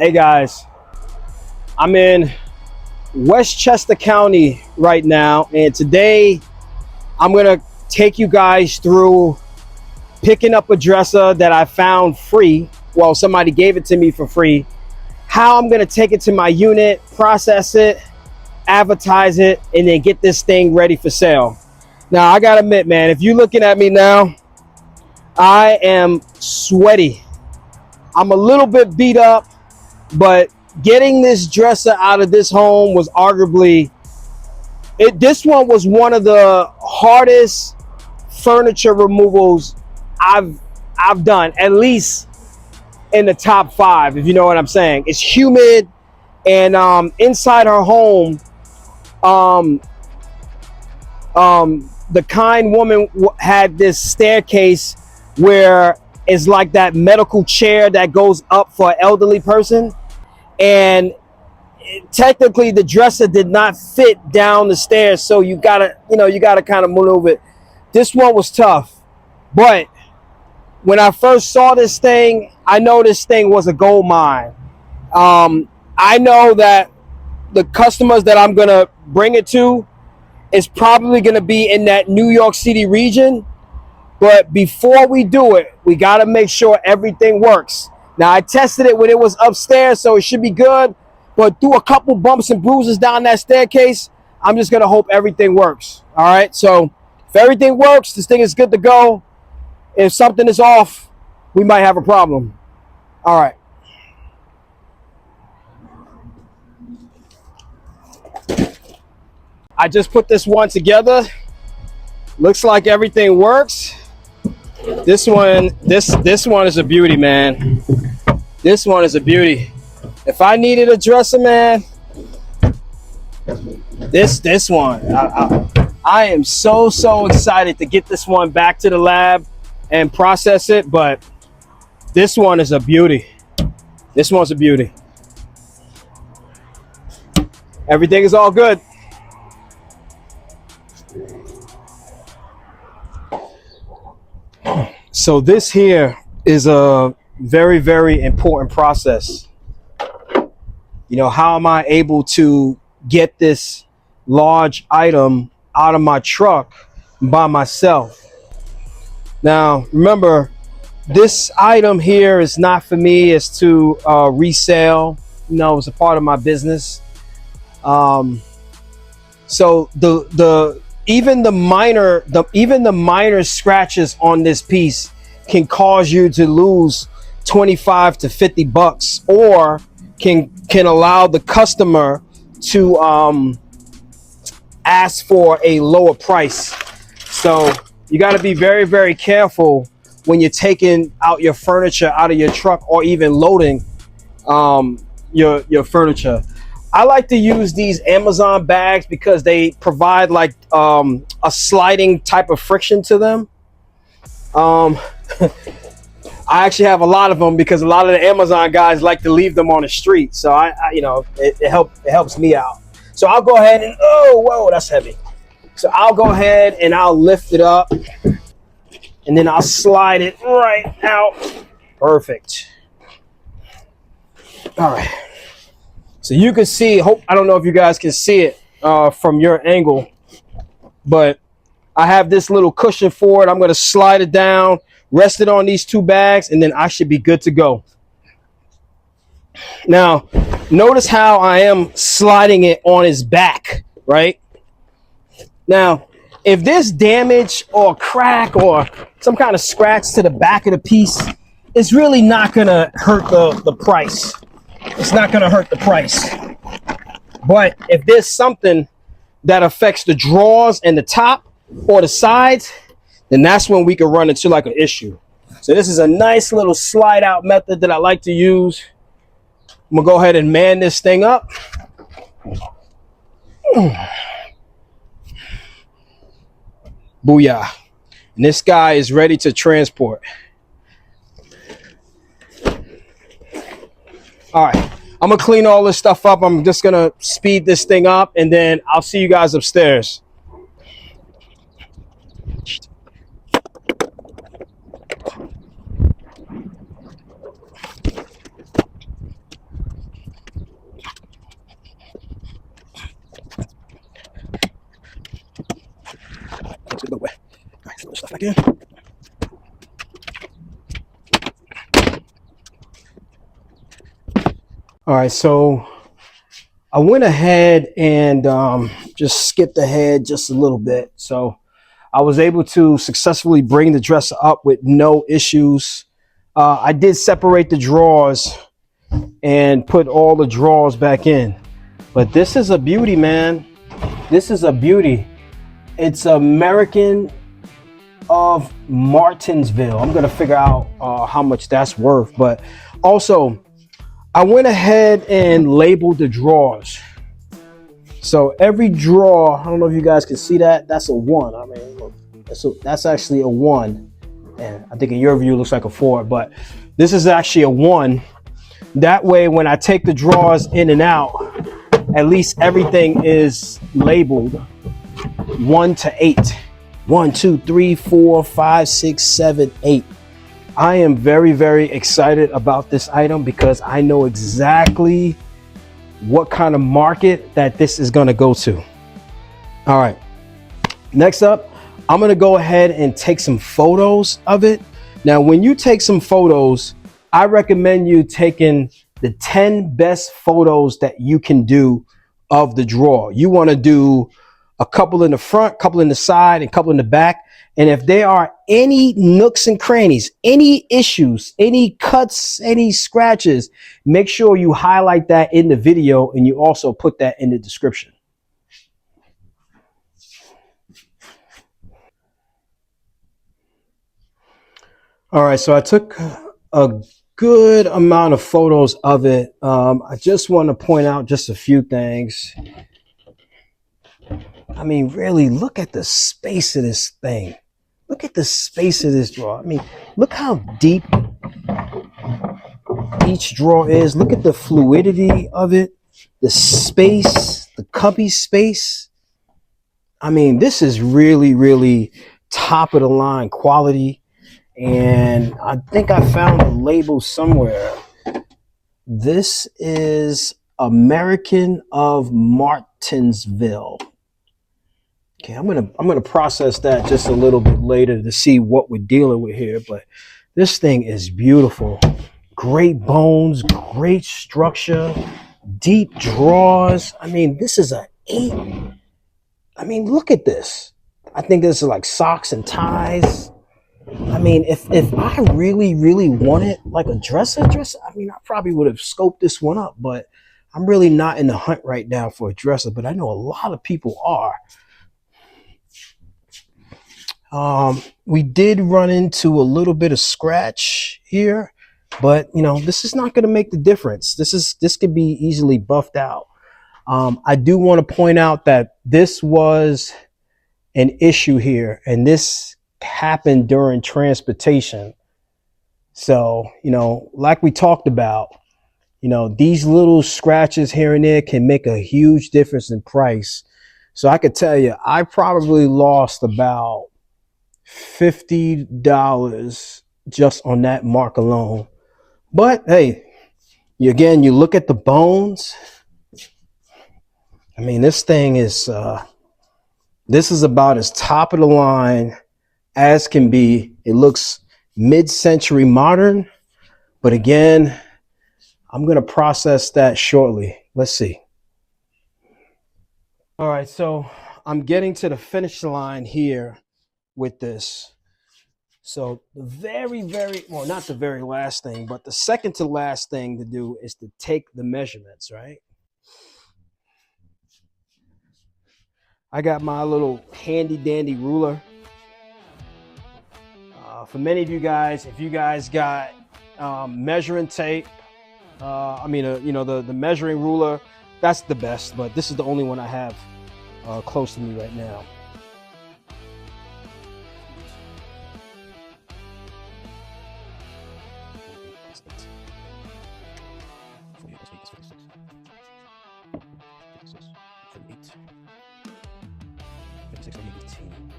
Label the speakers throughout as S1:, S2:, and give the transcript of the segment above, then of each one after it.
S1: Hey guys, I'm in Westchester County right now, and today I'm gonna take you guys through picking up a dresser that I found free. Well, somebody gave it to me for free. How I'm gonna take it to my unit, process it, advertise it, and then get this thing ready for sale. Now, I gotta admit, man, if you're looking at me now, I am sweaty. I'm a little bit beat up, but getting this dresser out of this home was arguably this one was one of the hardest furniture removals I've done, at least in the top 5, if you know what I'm saying. It's humid, and inside her home, the kind woman had this staircase where it's like that medical chair that goes up for an elderly person, and technically the dresser did not fit down the stairs, so you gotta kind of maneuver it. This one was tough, but when I first saw this thing, I know this thing was a gold mine. I know that the customers that I'm gonna bring it to is probably gonna be in that New York City region, but before we do it, we gotta make sure everything works. Now, I tested it when it was upstairs, so it should be good, but through a couple bumps and bruises down that staircase, I'm just gonna hope everything works. All right, so if everything works, this thing is good to go. If something is off, we might have a problem. All right. I just put this one together. Looks like everything works. This one is a beauty, man. This one is a beauty. If I needed a dresser, man, this one. I am so excited to get this one back to the lab and process it, but this one is a beauty. This one's a beauty. Everything is all good. So this here is a very important process. You know, how am I able to get this large item out of my truck by myself? Now, remember, this item here is not for me. It's to resale. You know, it's a part of my business. So even the minor scratches on this piece can cause you to lose 25 to 50 bucks, or can allow the customer to ask for a lower price. So you got to be very careful when you're taking out your furniture out of your truck, or even loading your furniture. I like to use these Amazon bags because they provide like a sliding type of friction to them. I actually have a lot of them because a lot of the Amazon guys like to leave them on the street. So it helps me out. So I'll go ahead and, oh, whoa, that's heavy. So I'll go ahead and I'll lift it up, and then I'll slide it right out. Perfect. All right. So you can see, I don't know if you guys can see it from your angle, but I have this little cushion for it. I'm going to slide it down, rest it on these 2 bags, and then I should be good to go. Now, notice how I am sliding it on his back, right? Now, if there's damage or crack or some kind of scratch to the back of the piece, it's really not going to hurt the price. It's not going to hurt the price. But if there's something that affects the drawers and the top or the sides, then that's when we can run into like an issue. So this is a nice little slide out method that I like to use. I'm gonna go ahead and man this thing up. Booyah. And this guy is ready to transport. All right, I'm gonna clean all this stuff up. I'm just gonna speed this thing up, and then I'll see you guys upstairs. second. All right, so I went ahead and just skipped ahead just a little bit. So I was able to successfully bring the dresser up with no issues. I did separate the drawers and put all the drawers back in. But this is a beauty, man. This is a beauty. It's American of Martinsville. I'm gonna figure out how much that's worth. But also, I went ahead and labeled the drawers. So every drawer, I don't know if you guys can see that. That's a 1. I mean, look, that's actually a 1. And I think in your view it looks like a 4, but this is actually a 1. That way, when I take the drawers in and out, at least everything is labeled 1 to 8. 1, 2, 3, 4, 5, 6, 7, 8. I am very, very excited about this item because I know exactly what kind of market that this is going to go to. All right. Next up, I'm going to go ahead and take some photos of it. Now, when you take some photos, I recommend you taking the 10 best photos that you can do of the drawer. You want to do a couple in the front, couple in the side, and couple in the back. And if there are any nooks and crannies, any issues, any cuts, any scratches, make sure you highlight that in the video and you also put that in the description. All right, so I took a good amount of photos of it. I just want to point out just a few things. I mean, really, look at the space of this thing. Look at the space of this drawer. I mean, look how deep each drawer is. Look at the fluidity of it, the space, the cubby space. I mean, this is really, really top of the line quality. And I think I found a label somewhere. This is American of Martinsville. Okay, I'm gonna process that just a little bit later to see what we're dealing with here. But this thing is beautiful. Great bones, great structure, deep drawers. I mean, this is a 8. I mean, look at this. I think this is like socks and ties. I mean, if I really, really wanted like a dresser, I mean, I probably would have scoped this one up, but I'm really not in the hunt right now for a dresser, but I know a lot of people are. We did run into a little bit of scratch here, but you know, this is not going to make the difference. This could be easily buffed out. I do want to point out that this was an issue here, and this happened during transportation. So, you know, like we talked about, you know, these little scratches here and there can make a huge difference in price. So I could tell you, I probably lost about $50 just on that mark alone. But hey, you look at the bones. I mean, this thing is this is about as top of the line as can be. It looks mid-century modern, but again, I'm going to process that shortly. Let's see. All right, so I'm getting to the finish line here with this. So the very, well, not the very last thing, but the second to last thing to do is to take the measurements, right? I got my little handy dandy ruler. For many of you guys, if you guys got measuring tape, you know, the measuring ruler, that's the best, but this is the only one I have close to me right now.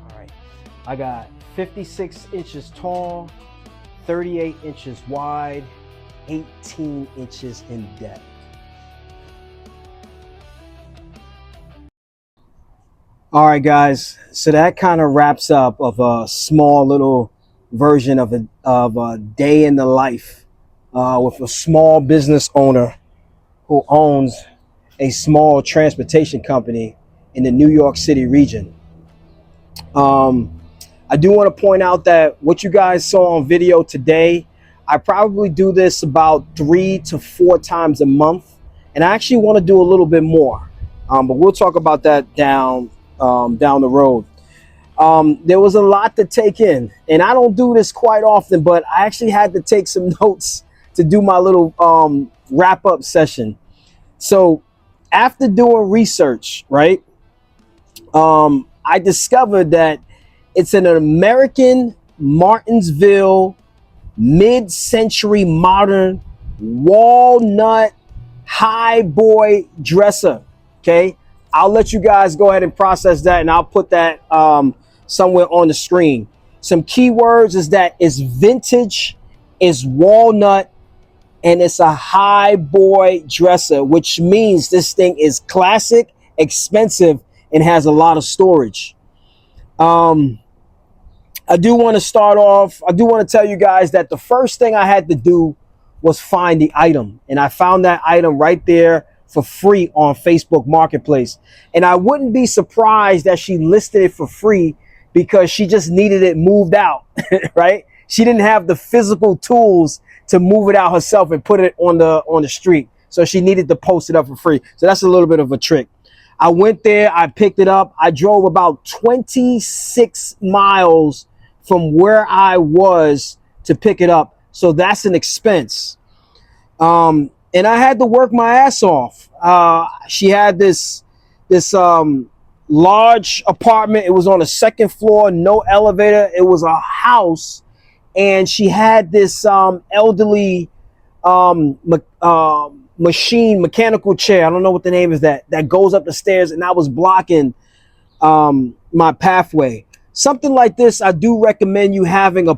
S1: All right, I got 56 inches tall, 38 inches wide, 18 inches in depth. All right, guys. So that kind of wraps up of a small little version of a day in the life with a small business owner who owns a small transportation company in the New York City region. Um, I do want to point out that what you guys saw on video today, I probably do this about 3 to 4 times a month, and I actually want to do a little bit more. But we'll talk about that down the road. There was a lot to take in, and I don't do this quite often, but I actually had to take some notes to do my little wrap up session. So after doing research, right, I discovered that it's an American Martinsville mid-century modern walnut high boy dresser. Okay, I'll let you guys go ahead and process that, and I'll put that somewhere on the screen. Some keywords is that it's vintage, it's walnut, and it's a high boy dresser, which means this thing is classic, expensive, and has a lot of storage. Um, I do want to start off. I do want to tell you guys that the first thing I had to do was find the item. And I found that item right there for free on Facebook Marketplace. And I wouldn't be surprised that she listed it for free because she just needed it moved out, right? She didn't have the physical tools to move it out herself and put it on the street. So she needed to post it up for free. So that's a little bit of a trick. I went there, I picked it up. I drove about 26 miles from where I was to pick it up. So that's an expense. And I had to work my ass off. She had this large apartment. It was on the second floor, no elevator. It was a house, and she had this elderly um, mechanical chair. I don't know what the name is, that goes up the stairs, and I was blocking my pathway. Something like this, I do recommend you having a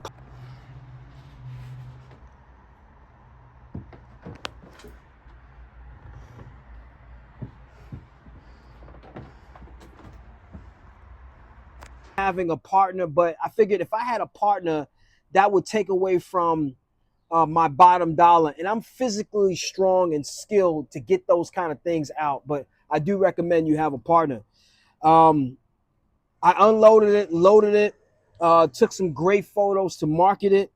S1: partner, but I figured if I had a partner, that would take away from my bottom dollar. And I'm physically strong and skilled to get those kind of things out. But I do recommend you have a partner. Um, I unloaded it, loaded it, took some great photos to market it,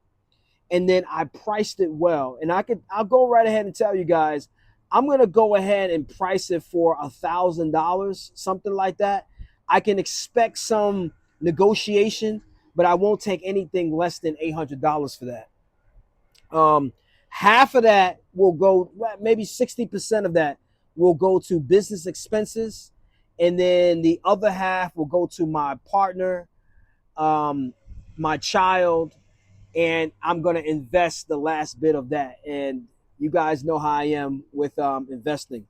S1: and then I priced it well. And I'll go right ahead and tell you guys, I'm gonna go ahead and price it for $1,000, something like that. I can expect some negotiation, but I won't take anything less than $800 for that. Um, Half of that will go, well, maybe 60% of that will go to business expenses, and then the other half will go to my partner, um, my child, and I'm gonna invest the last bit of that. And you guys know how I am with investing.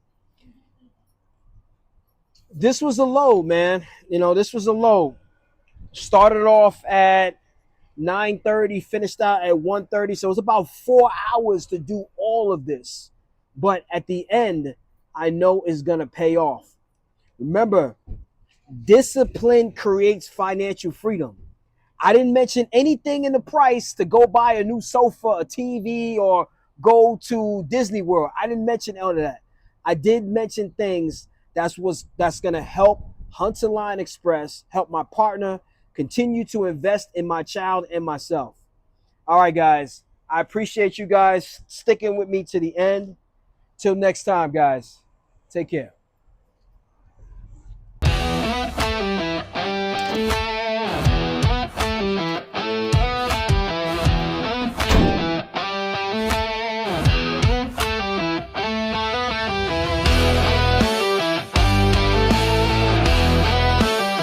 S1: This was a low, man. This was a low. Started off at 9:30, finished out at 1:30. So it was about 4 hours to do all of this. But at the end, I know it's gonna pay off. Remember, discipline creates financial freedom. I didn't mention anything in the price to go buy a new sofa, a TV, or go to Disney World. I didn't mention all of that. I did mention things that's gonna help Hunter Line Express, help my partner continue to invest in my child and myself. All right, guys. I appreciate you guys sticking with me to the end. Till next time, guys. Take care.